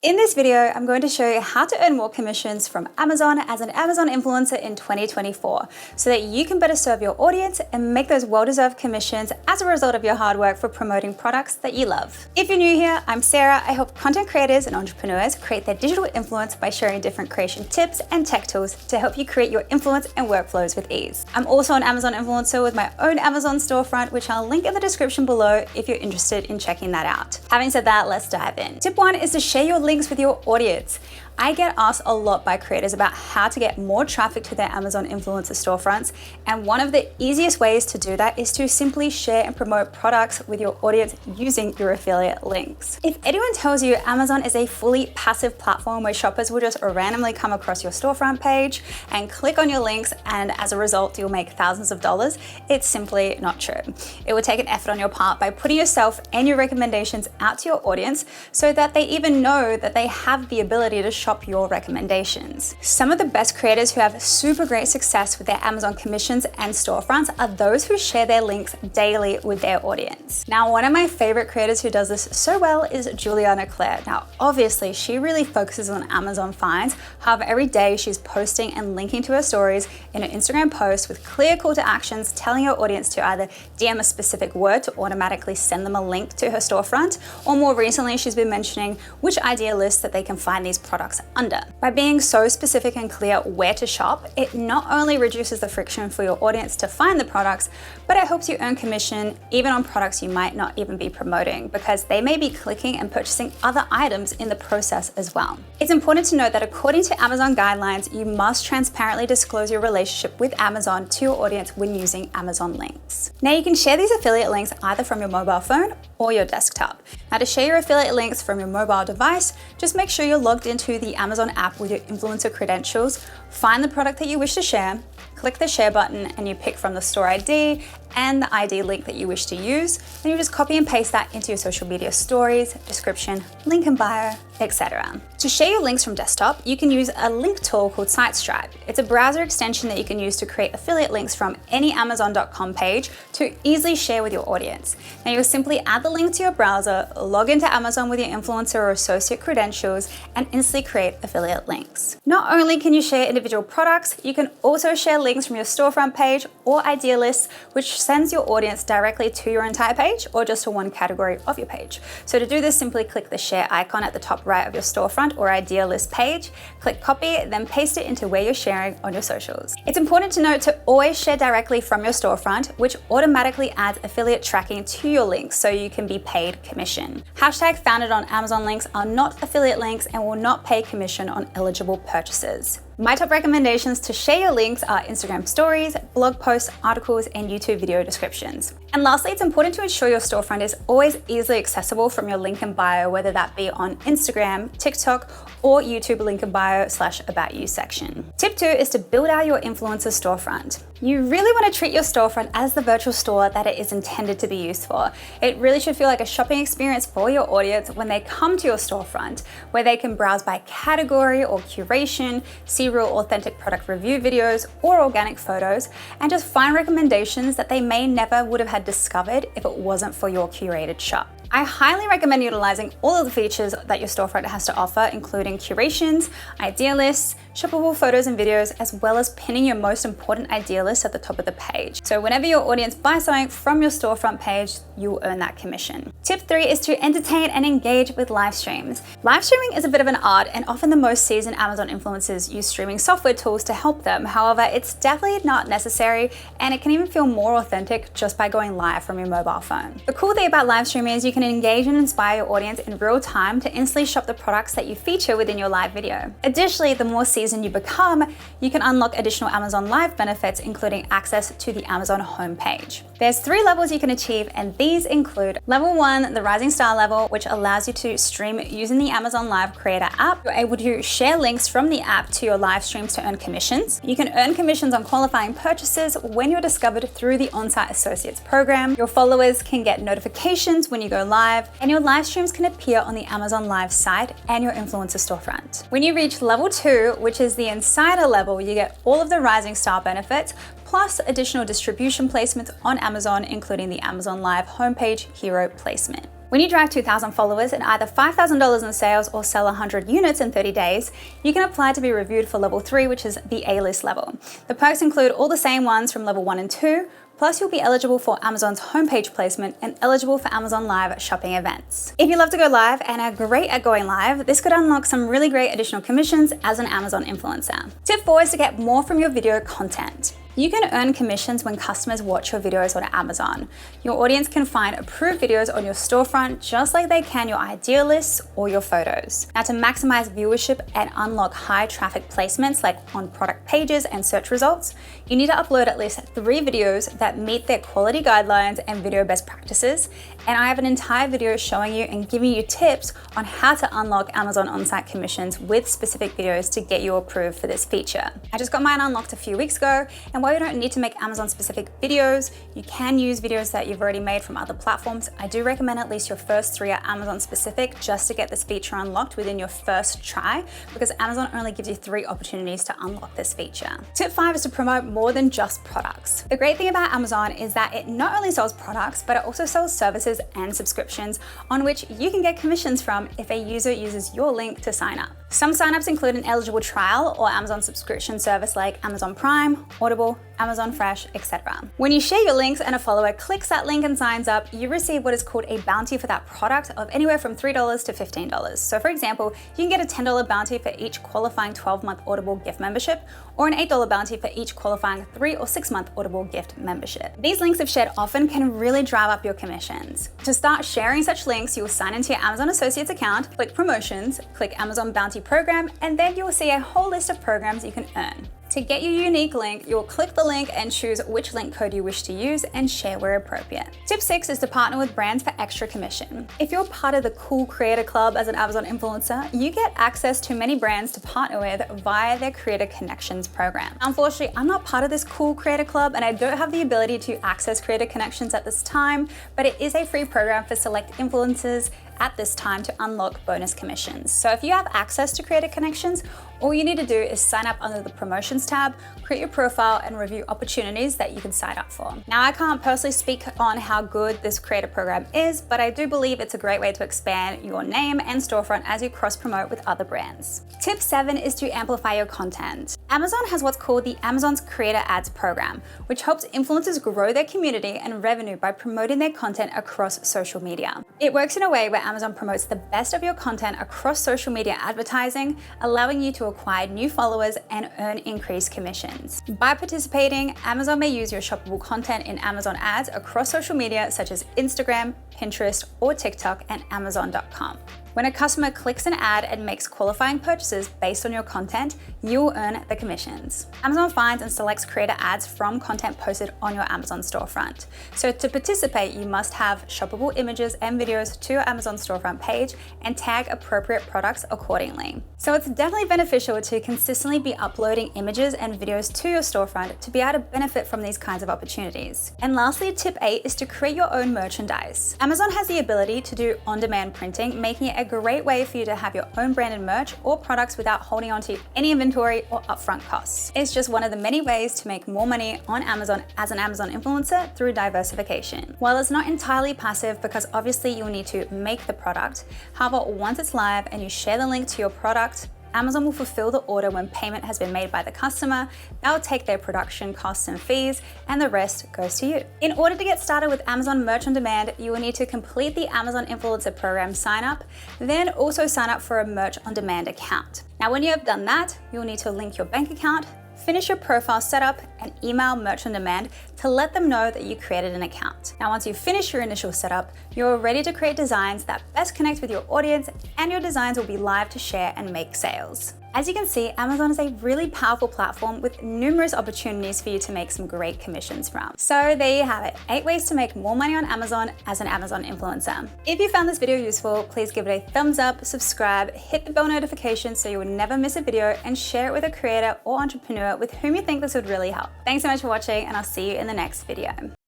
In this video, I'm going to show you how to earn more commissions from Amazon as an Amazon influencer in 2024 so that you can better serve your audience and make those well-deserved commissions as a result of your hard work for promoting products that you love. If you're new here, I'm Sarah. I help content creators and entrepreneurs create their digital influence by sharing different creation tips and tech tools to help you create your influence and workflows with ease. I'm also an Amazon influencer with my own Amazon storefront, which I'll link in the description below if you're interested in checking that out. Having said that, let's dive in. Tip 1 is to share your links with your audience. I get asked a lot by creators about how to get more traffic to their Amazon influencer storefronts, and one of the easiest ways to do that is to simply share and promote products with your audience using your affiliate links. If anyone tells you Amazon is a fully passive platform where shoppers will just randomly come across your storefront page and click on your links and as a result you'll make thousands of dollars, it's simply not true. It would take an effort on your part by putting yourself and your recommendations out to your audience so that they even know that they have the ability to shop your recommendations. Some of the best creators who have super great success with their Amazon commissions and storefronts are those who share their links daily with their audience. Now, one of my favorite creators who does this so well is Juliana Claire. Now, obviously, she really focuses on Amazon finds. However, every day she's posting and linking to her stories in her Instagram post with clear call to actions, telling her audience to either DM a specific word to automatically send them a link to her storefront, or more recently, she's been mentioning which idea list that they can find these products under. By being so specific and clear where to shop, it not only reduces the friction for your audience to find the products, but it helps you earn commission even on products you might not even be promoting because they may be clicking and purchasing other items in the process as well. It's important to note that according to Amazon guidelines, you must transparently disclose your relationship with Amazon to your audience when using Amazon links. Now you can share these affiliate links either from your mobile phone or your desktop. Now to share your affiliate links from your mobile device, just make sure you're logged into the Amazon app with your influencer credentials, find the product that you wish to share, click the share button and you pick from the store ID and the ID link that you wish to use. Then you just copy and paste that into your social media stories, description, link in bio, etc. To share your links from desktop, you can use a link tool called SiteStripe. It's a browser extension that you can use to create affiliate links from any Amazon.com page to easily share with your audience. Now you'll simply add the link to your browser, log into Amazon with your influencer or associate credentials, and instantly create affiliate links. Not only can you share individual products, you can also share links from your storefront page or idea lists, which sends your audience directly to your entire page or just to one category of your page. So to do this, simply click the share icon at the top right of your storefront or idea list page, click copy, then paste it into where you're sharing on your socials. It's important to note to always share directly from your storefront, which automatically adds affiliate tracking to your links so you can be paid commission. Hashtag founded on Amazon links are not affiliate links and will not pay commission on eligible purchases. My top recommendations to share your links are Instagram stories, blog posts, articles, and YouTube video descriptions. And lastly, it's important to ensure your storefront is always easily accessible from your link in bio, whether that be on Instagram, TikTok, or YouTube link in bio / about you section. Tip 2 is to build out your influencer storefront. You really want to treat your storefront as the virtual store that it is intended to be used for. It really should feel like a shopping experience for your audience when they come to your storefront, where they can browse by category or curation, see real authentic product review videos or organic photos, and just find recommendations that they may never would have had discovered if it wasn't for your curated shop. I highly recommend utilizing all of the features that your storefront has to offer, including curations, idea lists, shoppable photos and videos, as well as pinning your most important idea list at the top of the page. So whenever your audience buys something from your storefront page, you will earn that commission. Tip 3 is to entertain and engage with live streams. Live streaming is a bit of an art, and often the most seasoned Amazon influencers use streaming software tools to help them. However, it's definitely not necessary, and it can even feel more authentic just by going live from your mobile phone. The cool thing about live streaming is you can engage and inspire your audience in real time to instantly shop the products that you feature within your live video. Additionally, the more seasoned you become, you can unlock additional Amazon Live benefits, including access to the Amazon homepage. There's 3 levels you can achieve, and these include level 1, the Rising Star level, which allows you to stream using the Amazon Live Creator app. You're able to share links from the app to your live streams to earn commissions. You can earn commissions on qualifying purchases when you're discovered through the On-Site Associates program. Your followers can get notifications when you go live, and your live streams can appear on the Amazon Live site and your influencer storefront. When you reach level 2, which is the Insider level, you get all of the Rising Star benefits, plus additional distribution placements on Amazon, including the Amazon Live homepage hero placement. When you drive 2,000 followers and either $5,000 in sales or sell 100 units in 30 days, you can apply to be reviewed for level 3, which is the A-list level. The perks include all the same ones from level 1 and 2, plus you'll be eligible for Amazon's homepage placement and eligible for Amazon Live shopping events. If you love to go live and are great at going live, this could unlock some really great additional commissions as an Amazon influencer. Tip 4 is to get more from your video content. You can earn commissions when customers watch your videos on Amazon. Your audience can find approved videos on your storefront just like they can your ideal lists or your photos. Now, to maximize viewership and unlock high traffic placements like on product pages and search results, you need to upload at least 3 videos that meet their quality guidelines and video best practices. And I have an entire video showing you and giving you tips on how to unlock Amazon on-site commissions with specific videos to get you approved for this feature. I just got mine unlocked a few weeks ago, and while you don't need to make Amazon specific videos, you can use videos that you've already made from other platforms. I do recommend at least your first 3 are Amazon specific just to get this feature unlocked within your first try, because Amazon only gives you 3 opportunities to unlock this feature. Tip 5 is to promote more than just products. The great thing about Amazon is that it not only sells products, but it also sells services and subscriptions on which you can get commissions from if a user uses your link to sign up. Some signups include an eligible trial or Amazon subscription service like Amazon Prime, Audible, Amazon Fresh, etc. When you share your links and a follower clicks that link and signs up, you receive what is called a bounty for that product of anywhere from $3 to $15. So for example, you can get a $10 bounty for each qualifying 12-month Audible gift membership, or an $8 bounty for each qualifying 3 or 6-month Audible gift membership. These links, if shared often, can really drive up your commissions. To start sharing such links, you will sign into your Amazon Associates account, click Promotions, click Amazon Bounty Program, and then you will see a whole list of programs you can earn. To get your unique link, you'll click the link and choose which link code you wish to use and share where appropriate. Tip 6 is to partner with brands for extra commission. If you're part of the Cool Creator Club as an Amazon influencer, you get access to many brands to partner with via their Creator Connections program. Unfortunately, I'm not part of this Cool Creator Club and I don't have the ability to access Creator Connections at this time, but it is a free program for select influencers at this time to unlock bonus commissions. So if you have access to Creator Connections, all you need to do is sign up under the Promotions tab, create your profile, and review opportunities that you can sign up for. Now, I can't personally speak on how good this creator program is, but I do believe it's a great way to expand your name and storefront as you cross-promote with other brands. Tip 7 is to amplify your content. Amazon has what's called the Amazon's Creator Ads program, which helps influencers grow their community and revenue by promoting their content across social media. It works in a way where Amazon promotes the best of your content across social media advertising, allowing you to acquire new followers and earn increased commissions. By participating, Amazon may use your shoppable content in Amazon ads across social media such as Instagram, Pinterest, or TikTok, and Amazon.com. When a customer clicks an ad and makes qualifying purchases based on your content, you will earn the commissions. Amazon finds and selects creator ads from content posted on your Amazon storefront. So to participate, you must have shoppable images and videos to your Amazon storefront page and tag appropriate products accordingly. So it's definitely beneficial to consistently be uploading images and videos to your storefront to be able to benefit from these kinds of opportunities. And lastly, tip 8 is to create your own merchandise. Amazon has the ability to do on-demand printing, making it a great way for you to have your own branded merch or products without holding on to any inventory or upfront costs. It's just one of the many ways to make more money on Amazon as an Amazon influencer through diversification. While it's not entirely passive, because obviously you'll need to make the product, however, once it's live and you share the link to your product, Amazon will fulfill the order when payment has been made by the customer. They'll take their production costs and fees, and the rest goes to you. In order to get started with Amazon Merch on Demand, you will need to complete the Amazon Influencer Program sign up, then also sign up for a Merch on Demand account. Now, when you have done that, you'll need to link your bank account, finish your profile setup, and email Merch on Demand to let them know that you created an account. Now, once you finish your initial setup, you're ready to create designs that best connect with your audience, and your designs will be live to share and make sales. As you can see, Amazon is a really powerful platform with numerous opportunities for you to make some great commissions from. So there you have it, 8 ways to make more money on Amazon as an Amazon influencer. If you found this video useful, please give it a thumbs up, subscribe, hit the bell notification so you will never miss a video, and share it with a creator or entrepreneur with whom you think this would really help. Thanks so much for watching, and I'll see you in the next video.